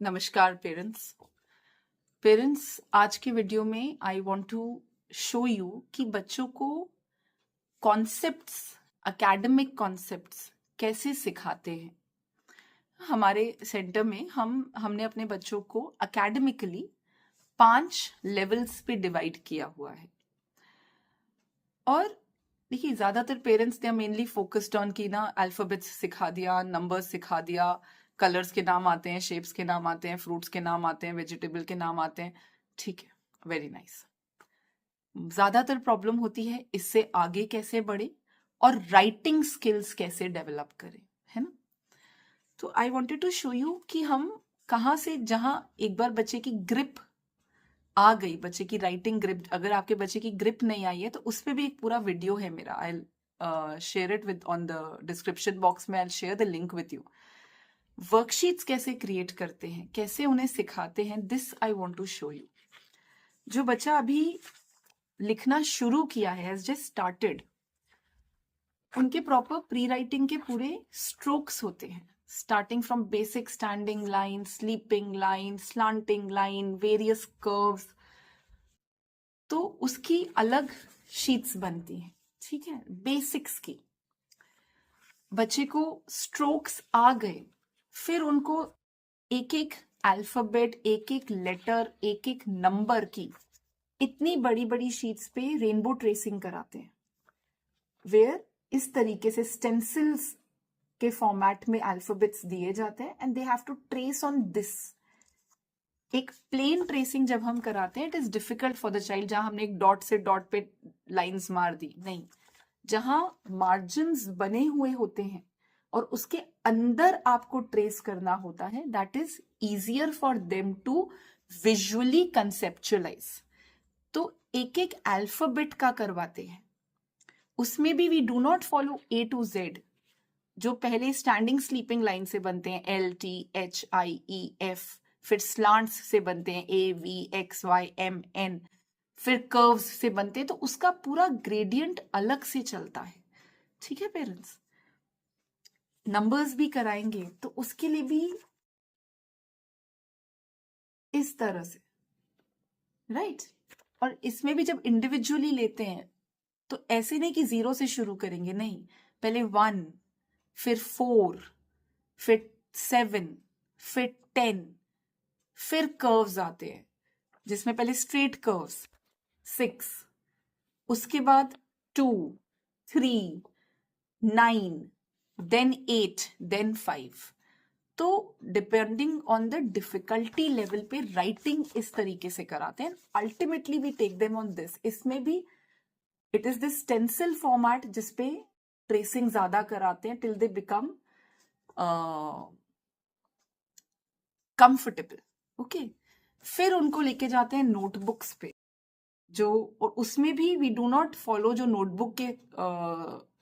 नमस्कार पेरेंट्स आज के वीडियो में I want to show you कि बच्चों को कॉन्सेप्ट्स, एकेडमिक कॉन्सेप्ट्स कैसे सिखाते हैं। हमारे सेंटर में हमने अपने बच्चों को एकेडमिकली 5 लेवल्स पे डिवाइड किया हुआ है। और देखिए, ज्यादातर पेरेंट्स ने मेनली फोकस्ड ऑन की ना अल्फाबेट्स सिखा दिया, नंबर्स सिखा दिया, कलर्स के नाम आते हैं, शेप्स के नाम आते हैं, फ्रूट्स के नाम आते हैं, वेजिटेबल के नाम आते हैं। ठीक है, वेरी नाइस। ज्यादातर प्रॉब्लम होती है इससे आगे कैसे बढ़े और राइटिंग स्किल्स कैसे डेवलप करें, है ना। तो I wanted to show you कि हम कहाँ से, जहां एक बार बच्चे की ग्रिप आ गई, बच्चे की राइटिंग ग्रिप, अगर आपके बच्चे की ग्रिप नहीं आई है तो उस पर भी एक पूरा वीडियो है मेरा। I share it with on the description box में, I share the link with you. Worksheets कैसे क्रिएट करते हैं, कैसे उन्हें सिखाते हैं, this I want to show you. जो बच्चा अभी लिखना शुरू किया है, हैज जस्ट स्टार्टेड, उनके प्रॉपर प्री राइटिंग के पूरे स्ट्रोक्स होते हैं, starting from basic standing line, sleeping line, slanting line, various curves. तो उसकी अलग शीट्स बनती हैं, ठीक है, बेसिक्स की। बच्चे को स्ट्रोक्स आ गए, फिर उनको एक एक अल्फाबेट, एक एक लेटर, एक एक नंबर की इतनी बड़ी बड़ी शीट्स पे रेनबो ट्रेसिंग कराते हैं, वेयर इस तरीके से स्टेंसिल्स के फॉर्मेट में अल्फाबेट्स दिए जाते हैं and they have to trace on this. एक प्लेन ट्रेसिंग जब हम कराते हैं, it is difficult for the child, जहां हमने एक डॉट से डॉट पे लाइंस मार दी, नहीं, जहां मार्जिन्स बने हुए होते हैं और उसके अंदर आपको ट्रेस करना होता है, that is easier for them to visually conceptualise. तो एक एक अल्फाबेट का करवाते हैं, उसमें भी we do not follow A to Z, जो पहले स्टैंडिंग स्लीपिंग लाइन से बनते हैं, LTHIEF, फिर स्लांट्स से बनते हैं, AVXYMN, फिर कर्व्स से बनते हैं, तो उसका पूरा ग्रेडियंट अलग से चलता है। ठीक है पेरेंट्स, नंबर्स भी कराएंगे तो उसके लिए भी इस तरह से, राइट। और इसमें भी जब इंडिविजुअली लेते हैं तो ऐसे नहीं कि 0 से शुरू करेंगे, नहीं, पहले 1, फिर 4, फिर 7, फिर 10, फिर कर्व्स आते हैं जिसमें पहले स्ट्रेट कर्व्स 6, उसके बाद 2, 3, 9, देन 8, देन 5। तो depending on the difficulty level पे राइटिंग इस तरीके से कराते हैं, ultimately we take them on this. इसमें भी it is this stencil format जिसपे ट्रेसिंग ज्यादा कराते हैं till they become comfortable. Okay, फिर उनको लेके जाते हैं नोटबुक्स पे, जो, और उसमें भी वी डू नॉट फॉलो जो नोटबुक के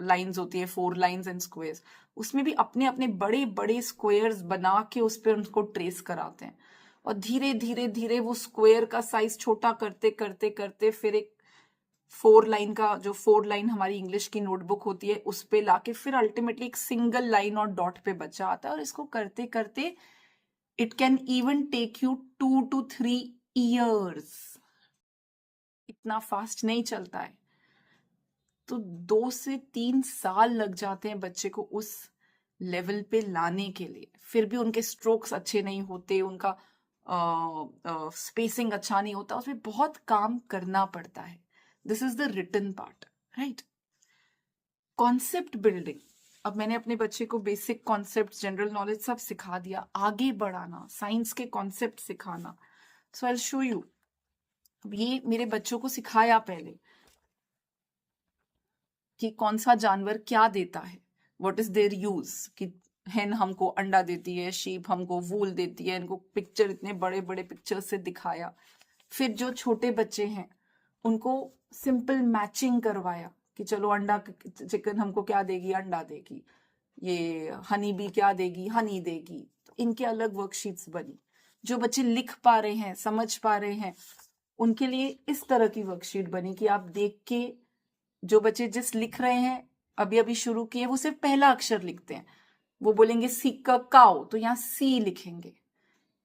लाइंस होती है, 4 लाइंस एंड स्क्वायर्स, उसमें भी अपने अपने बड़े बड़े स्क्वायर्स बना के उस पर उनको ट्रेस कराते हैं, और धीरे धीरे धीरे वो स्क्वायर का साइज छोटा करते करते करते फिर एक 4 लाइन का, जो 4 लाइन हमारी इंग्लिश की नोटबुक होती है, उस पे लाके फिर अल्टीमेटली एक सिंगल लाइन और डॉट पे बच्चा आता है। और इसको करते करते it can even take you 2 to 3 years, इतना फास्ट नहीं चलता है। तो 2 से 3 साल लग जाते हैं बच्चे को उस लेवल पे लाने के लिए। फिर भी उनके स्ट्रोक्स अच्छे नहीं होते, उनका स्पेसिंग अच्छा नहीं होता, उसमें बहुत काम करना पड़ता है। This is the written part, right. Concept building, अब मैंने अपने बच्चे को बेसिक कॉन्सेप्ट, जनरल नॉलेज सब सिखा दिया, आगे बढ़ाना, साइंस के कॉन्सेप्ट सिखाना। सो आई विल शो यू। अब ये मेरे बच्चों को सिखाया पहले कि कौन सा जानवर क्या देता है, व्हाट इज देयर यूज, कि हेन हमको अंडा देती है, शीप हमको वूल देती है, इनको पिक्चर, इतने बड़े बड़े पिक्चर से दिखाया। फिर जो छोटे बच्चे हैं उनको सिंपल मैचिंग करवाया कि चलो अंडा, चिकन हमको क्या देगी, अंडा देगी, ये हनी बी क्या देगी, हनी देगी। तो इनके अलग वर्कशीट्स बनी। जो बच्चे लिख पा रहे हैं, समझ पा रहे हैं, उनके लिए इस तरह की वर्कशीट बनी कि आप देख के, जो बच्चे जिस लिख रहे हैं, अभी अभी शुरू किए, वो सिर्फ पहला अक्षर लिखते हैं, वो बोलेंगे सी का काउ, तो यहाँ सी लिखेंगे,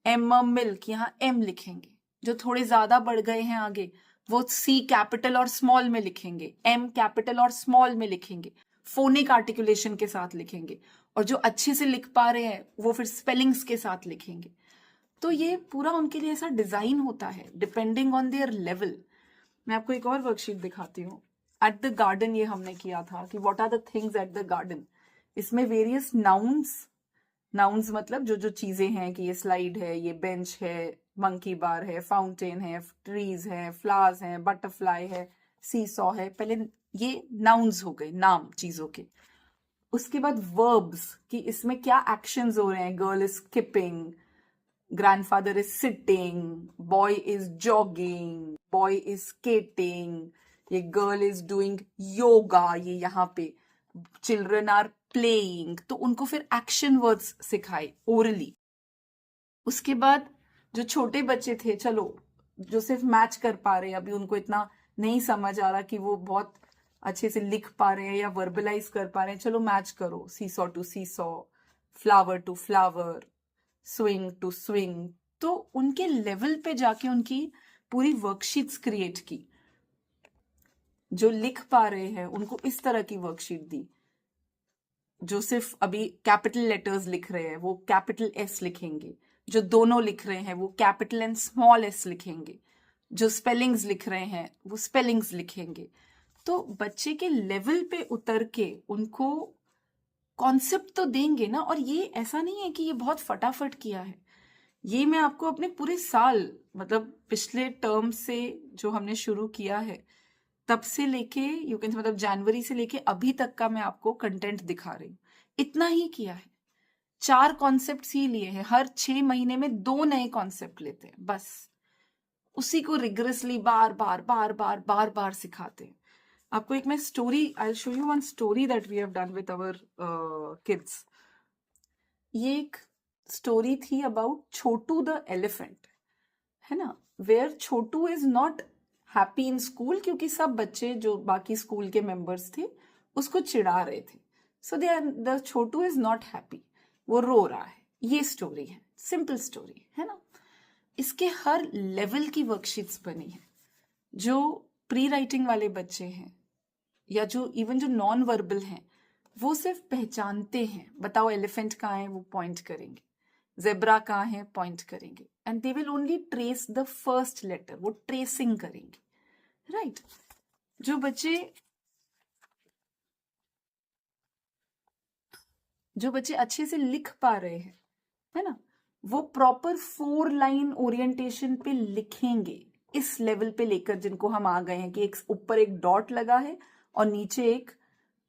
मिल्क, यहाँ एम लिखेंगे। जो थोड़े ज्यादा बढ़ गए हैं आगे वो सी कैपिटल और स्मॉल में लिखेंगे, एम कैपिटल और स्मॉल में लिखेंगे, फोनिक आर्टिकुलेशन के साथ लिखेंगे। और जो अच्छे से लिख पा रहे हैं वो फिर स्पेलिंग्स के साथ लिखेंगे। तो ये पूरा उनके लिए ऐसा डिजाइन होता है डिपेंडिंग ऑन देयर लेवल। मैं आपको एक और वर्कशीट दिखाती हूँ। एट द गार्डन ये हमने किया था कि what are the things at the garden. इसमें वेरियस नाउन्स मतलब जो जो चीजें हैं कि ये स्लाइड है, ये बेंच है, मंकी बार है, फाउंटेन है, ट्रीज है, फ्लावर्स हैं, बटरफ्लाई है, सी सॉ है। पहले ये नाउन्स हो गए, नाम चीजों के। उसके बाद वर्ब्स कि इसमें क्या एक्शंस हो रहे हैं। Girl is skipping, grandfather is sitting, boy is jogging, boy is skating, ये girl is doing yoga, ये यहाँ पे children are playing। तो उनको फिर एक्शन वर्ड्स सिखाए ओरली। उसके बाद जो छोटे बच्चे थे, चलो जो सिर्फ मैच कर पा रहे हैं, अभी उनको इतना नहीं समझ आ रहा कि वो बहुत अच्छे से लिख पा रहे हैं या वर्बलाइज कर पा रहे हैं, चलो मैच करो, seesaw to seesaw, flower to flower, swing to swing. तो उनके लेवल पे जाके उनकी पूरी वर्कशीट्स क्रिएट की। जो लिख पा रहे हैं उनको इस तरह की वर्कशीट दी। जो सिर्फ अभी कैपिटल लेटर्स लिख रहे हैं वो कैपिटल एस लिखेंगे, जो दोनों लिख रहे हैं वो कैपिटल एंड स्मॉल एस लिखेंगे, जो स्पेलिंग्स लिख रहे हैं वो स्पेलिंग्स लिखेंगे। तो बच्चे के लेवल पे उतर के उनको कॉन्सेप्ट तो देंगे ना। और ये ऐसा नहीं है कि ये बहुत फटाफट किया है, ये मैं आपको अपने पूरे साल मतलब पिछले टर्म से जो हमने शुरू किया है तब से लेके यू कैन मतलब जनवरी से लेके अभी तक का मैं आपको कंटेंट दिखा रही हूँ। इतना ही किया है, 4 कॉन्सेप्ट ही लिए हैं। हर 6 महीने में 2 नए कॉन्सेप्ट लेते हैं बस। उसी को रिगरसली बार बार बार बार बार बार सिखाते हैं। आपको एक मैं story, I will show you one story that we have done with our kids. ये एक स्टोरी थी अबाउट छोटू द एलिफेंट, है ना। Where Chhotu is not happy in school, क्योंकि सब बच्चे जो बाकी स्कूल के मेंबर्स थे उसको चिढ़ा रहे थे। So the Chhotu is not happy, वो रो रहा है। ये स्टोरी है, सिंपल स्टोरी है ना। इसके हर लेवल की वर्कशीट्स बनी है। जो प्री राइटिंग वाले बच्चे हैं या जो इवन जो नॉन वर्बल हैं वो सिर्फ पहचानते हैं, बताओ एलिफेंट कहाँ है वो पॉइंट करेंगे, जेब्रा कहाँ है पॉइंट करेंगे, and they will only trace the first letter, वो ट्रेसिंग करेंगे, राइट। जो बच्चे अच्छे से लिख पा रहे हैं, है ना, वो प्रॉपर 4 लाइन ओरिएंटेशन पे लिखेंगे। इस लेवल पे लेकर जिनको हम आ गए हैं कि एक ऊपर एक डॉट लगा है और नीचे एक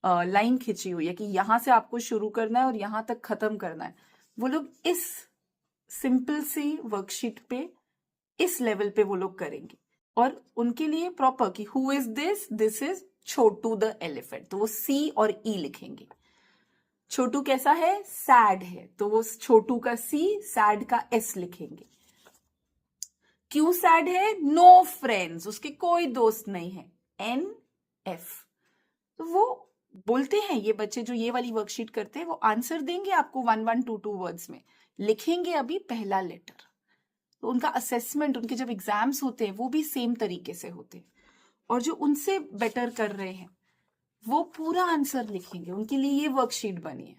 लाइन खिंची हुई है कि यहां से आपको शुरू करना है और यहां तक खत्म करना है, वो लोग इस सिंपल सी वर्कशीट पे इस लेवल पे वो लोग करेंगे। और उनके लिए प्रॉपर कि who is this is Chotu the elephant, तो वो सी और ई लिखेंगे। छोटू कैसा है, सैड है, तो वो छोटू का सी, सैड का एस लिखेंगे। क्यों सैड है, नो फ्रेंड्स, उसके कोई दोस्त नहीं है, एन एफ। तो वो बोलते हैं, ये बच्चे जो ये वाली वर्कशीट करते हैं वो आंसर देंगे आपको 1122 वर्ड्स में, लिखेंगे अभी पहला लेटर। तो उनका असेसमेंट, उनके जब एग्जाम्स होते हैं वो भी सेम तरीके से होते हैं। और जो उनसे बेटर कर रहे हैं वो पूरा आंसर लिखेंगे। उनके लिए ये वर्कशीट बनी है,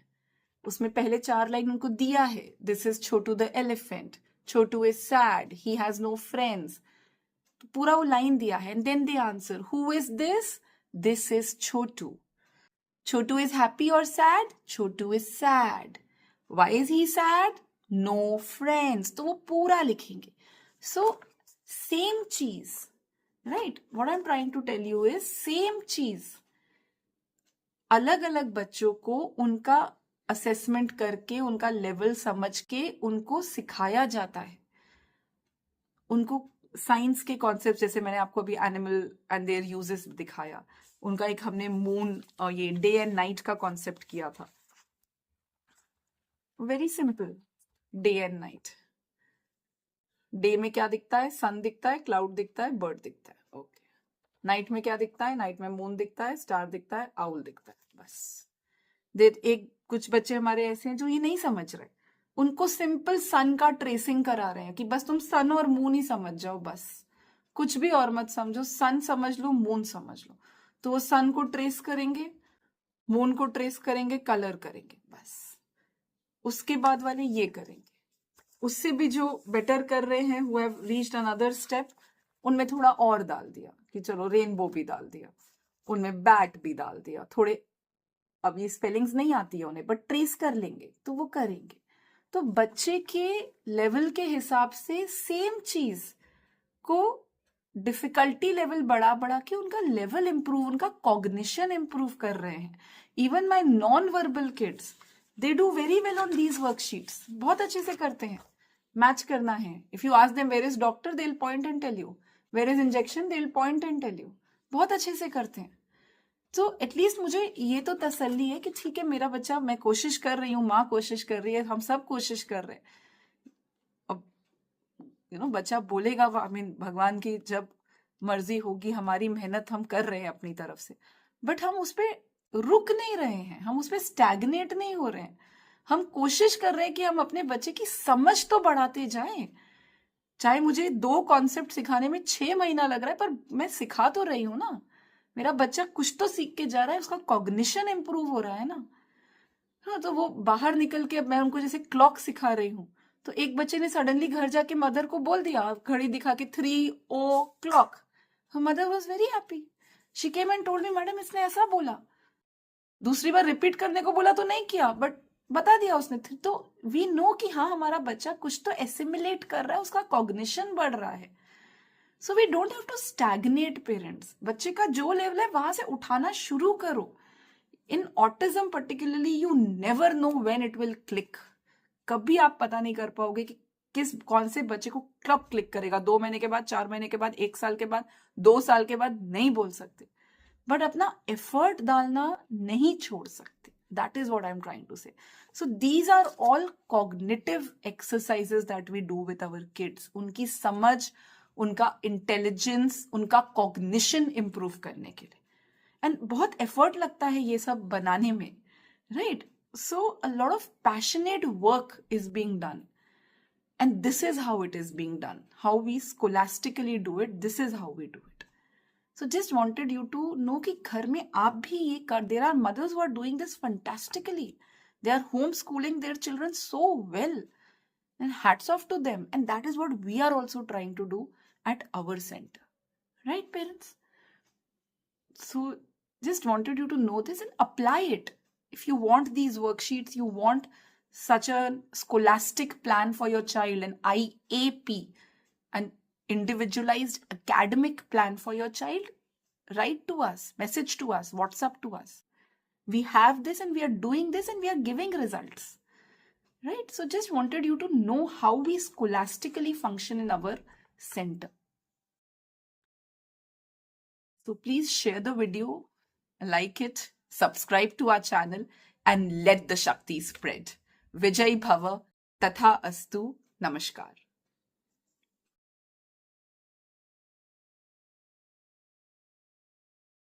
उसमें पहले 4 लाइन उनको दिया है, this is Chotu the elephant, Chotu is sad, he has no friends, तो पूरा वो लाइन दिया है। And then they answer, who is this is Chotu. Chotu is happy और sad, Chotu is sad, why is he sad, no friends, तो वो पूरा लिखेंगे। सो सेम चीज, right, what I am trying to tell you is same चीज अलग अलग बच्चों को उनका असेसमेंट करके, उनका लेवल समझ के उनको सिखाया जाता है। उनको साइंस के कॉन्सेप्ट, जैसे मैंने आपको अभी एनिमल एंड देयर यूजेस दिखाया, उनका एक हमने मून और ये डे एंड नाइट का कॉन्सेप्ट किया था। Very simple, day and night. Day में क्या दिखता है, सन दिखता है, क्लाउड दिखता है, बर्ड दिखता है, ओके। नाइट में क्या दिखता है, नाइट में मून दिखता है, स्टार दिखता है, आउल दिखता है, बस। एक कुछ बच्चे हमारे ऐसे हैं जो ये नहीं समझ रहे, उनको सिंपल सन का ट्रेसिंग करा रहे हैं कि बस तुम सन और मून ही समझ जाओ, बस कुछ भी और मत समझो, सन समझ लो, मून समझ लो। तो वो सन को ट्रेस करेंगे, मून को ट्रेस करेंगे, कलर करेंगे, बस। उसके बाद वाले ये करेंगे। उससे भी जो बेटर कर रहे हैं, who have reached another step, उनमें थोड़ा और डाल दिया कि चलो रेनबो भी डाल दिया, उनमें बैट भी डाल दिया, थोड़े अब ये स्पेलिंग्स नहीं आती है उन्हें, बट ट्रेस कर लेंगे तो वो करेंगे। तो बच्चे के लेवल के हिसाब से सेम चीज को डिफिकल्टी लेवल बढ़ा बढ़ा के उनका लेवल इंप्रूव, उनका कॉग्निशन इंप्रूव कर रहे हैं। Even my non verbal kids, they do very well on these worksheets, बहुत अच्छे से करते हैं। मैच करना है, if you ask them where is doctor, they will point and tell you, where is injection, they will point and tell you, बहुत अच्छे से करते हैं। तो एटलीस्ट मुझे ये तो तसल्ली है कि ठीक है, मेरा बच्चा, मैं कोशिश कर रही हूँ, माँ कोशिश कर रही है, हम सब कोशिश कर रहे हैं। अब बच्चा बोलेगा, आई मीन भगवान की जब मर्जी होगी, हमारी मेहनत हम कर रहे हैं अपनी तरफ से, बट हम उस पर रुक नहीं रहे हैं, हम उस पर स्टैग्नेट नहीं हो रहे हैं। हम कोशिश कर रहे हैं कि हम अपने बच्चे की समझ तो बढ़ाते जाएं। चाहे मुझे 2 कॉन्सेप्ट सिखाने में 6 महीना लग रहा है, पर मैं सिखा तो रही हूं ना, मेरा बच्चा कुछ तो सीख के जा रहा है, उसका कॉग्निशन इंप्रूव हो रहा है ना। हाँ, तो वो बाहर निकल के, मैं उनको जैसे क्लॉक सिखा रही हूँ, तो एक बच्चे ने सडनली घर जाके मदर को बोल दिया, घड़ी दिखा के 3 o'clock। Mother was very happy, she came and told me, madam इसने ऐसा बोला। दूसरी बार रिपीट करने को बोला तो नहीं किया, बट बता दिया उसने। तो वी नो कि हाँ, हमारा बच्चा कुछ तो एसिमिलेट कर रहा है, उसका कॉग्निशन बढ़ रहा है। So we don't have to stagnate parents. बच्चे का जो लेवल है वहां से उठाना शुरू करो। In autism particularly, you never know when it will click. कभी आप पता नहीं कर पाओगे कि कौन से बच्चे को कब क्लिक करेगा, 2 महीने के बाद, 4 महीने के बाद, 1 साल के बाद, 2 साल के बाद, नहीं बोल सकते, बट अपना एफर्ट डालना नहीं छोड़ सकते। That is what I am trying to say. So these are all cognitive exercises that we do with our kids, उनकी समझ, उनका इंटेलिजेंस, उनका कॉग्निशन इंप्रूव करने के लिए। एंड बहुत एफर्ट लगता है ये सब बनाने में, right? So a lot of passionate work is being done, and this is how it is being done, how we scholastically do it, this is how we do it. So just wanted you to know कि घर में आप भी ये कर, there are mothers who are doing this fantastically. They are homeschooling their children so well, and hats off to them. And that is what we are also trying to do at our center, right, parents? So just wanted you to know this and apply it. If you want these worksheets, you want such a scholastic plan for your child, an IAP, an individualized academic plan for your child, write to us, message to us, WhatsApp to us. We have this and we are doing this and we are giving results, right? So just wanted you to know how we scholastically function in our center. So please share the video, like it, subscribe to our channel, and let the Shakti spread. Vijay Bhava, Tatha Astu. Namaskar.